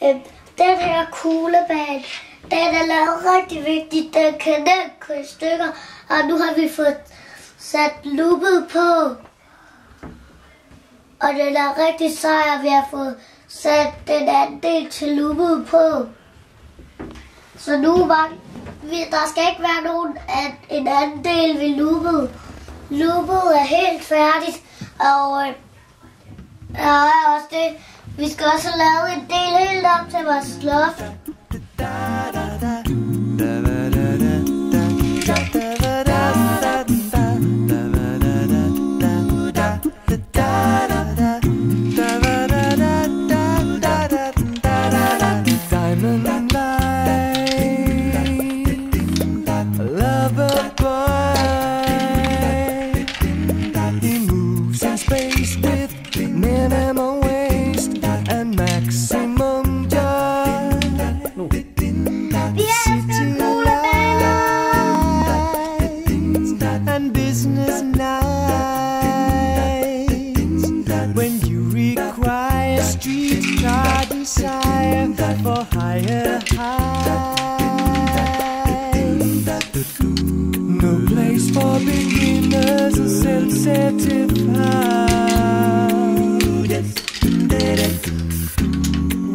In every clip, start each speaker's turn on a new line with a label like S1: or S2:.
S1: Den her kuglebane, den er lavet rigtig vigtigt. Den kan nemt gå i stykker, og nu har vi fået sat loopet på. Og den er rigtig sej, og vi har fået sat den anden del til loopet på. Så nu der skal ikke være nogen en anden del ved loopet. Loopet er helt færdigt, og også det. Vi skal også lave en del helt op til vores loft.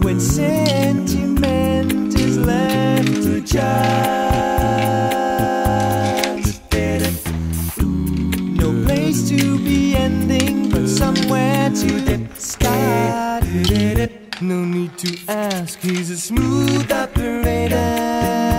S2: When sentiment is left to chance, no place to be ending, but somewhere to get started. No need to ask, he's a smooth operator.